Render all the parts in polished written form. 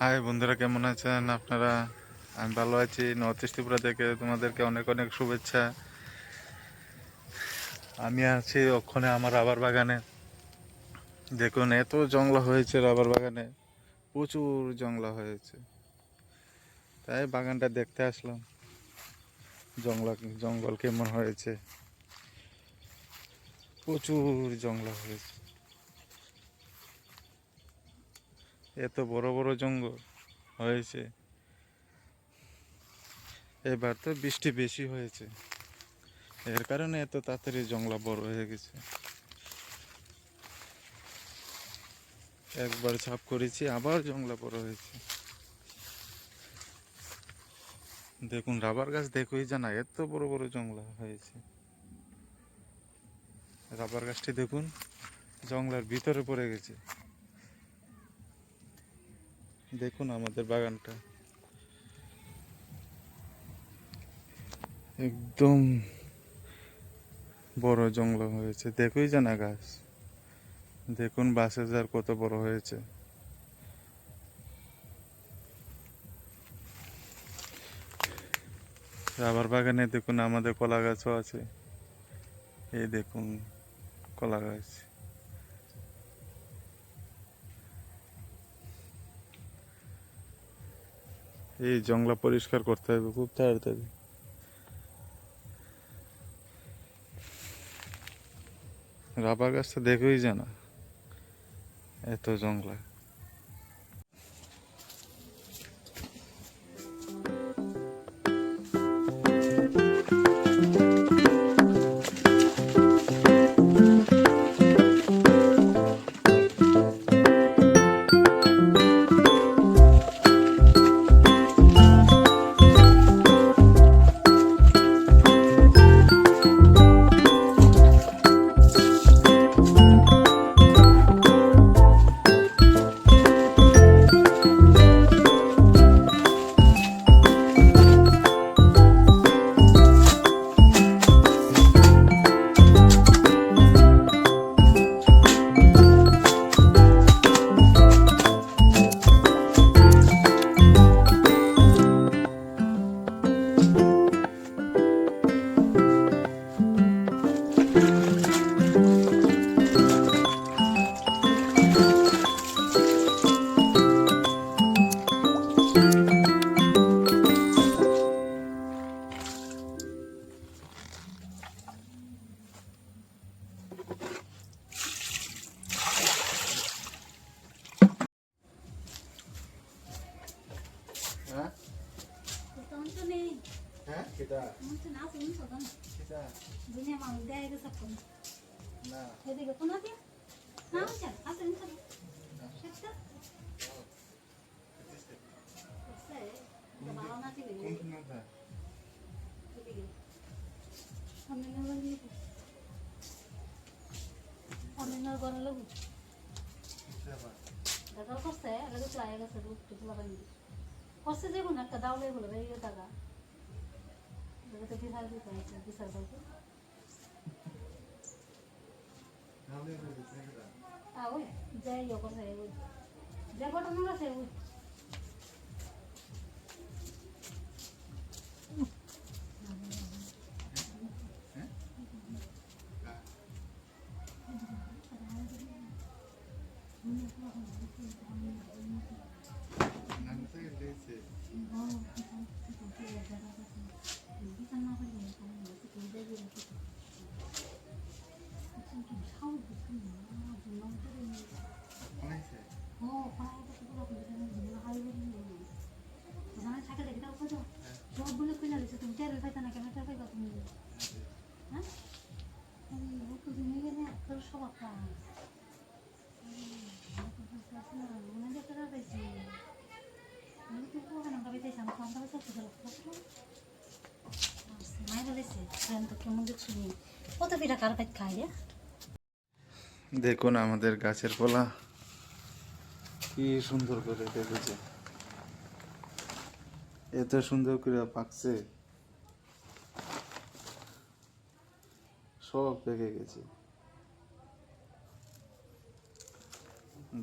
High বন্ধুরা, কেমন আছেন আপনারা? আমি ভালো আছি। নর্থ ইস্ট ত্রিপুরা থেকে তোমাদেরকে অনেক অনেক শুভেচ্ছা। আমি আছি ওখানে আমার রাবার বাগানে। দেখুন, এত জংলা হয়েছে রাবার বাগানে, প্রচুর জংলা হয়েছে। তাই বাগানটা দেখতে আসলাম, জঙ্গল কেমন হয়েছে। প্রচুর জংলা হয়েছে, এত বড় বড় জঙ্গল হয়েছে। এবার তো বৃষ্টি বেশি হয়েছে, এর কারণে এত তাড়াতাড়ি জংলা বড় হয়ে গেছে। একবার ছাপ করেছি, আবার জংলা বড় হয়েছে। দেখুন, রাবার গাছ দেখোই জানা এত বড় বড় জংলা হয়েছে। রাবার গাছটি দেখুন, জংলার ভিতরে পড়ে গেছে। দেখুন আমাদের বাগানটা একদম বড় জংলা হয়েছে, দেখোই জানা গাছ। দেখুন বাঁশের ঝাড় কত বড় হয়েছে। রাবার বাগানে দেখুন আমাদের কলা গাছও আছে। এই দেখুন কলা গাছ। এই জংলা পরিষ্কার করতে হবে খুব তাড়াতাড়ি। রাবার গাছটা দেখোই জানা এত জংলা। হ্যাঁ হ্যাঁ কেটা কেটা না কোন কথা করছে যে কোন একটা দাও বলে ভাই টাকা তো বিচার দিতে হয়েছে বিচার করবো ওই যাই করছে ওই যে ঘটনা আছে ওই কত পিঠা কার পাইত খাই রে দেখুন আমাদের গাছের কলা কি সুন্দর করে দেখেছে, এত সুন্দর করে পাকছে, সব পেকে গেছে।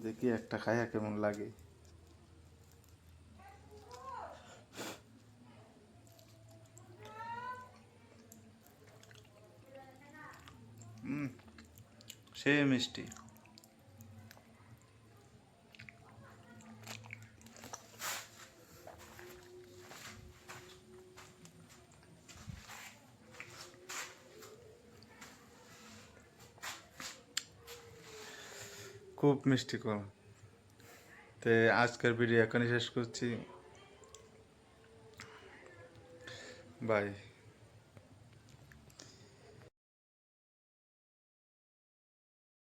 দেখি একটা খায়া কেমন লাগে। সে মিষ্টি। খুব মিষ্টি কলা। তো আজকের ভিডিও এখনই শেষ করছি। বাই।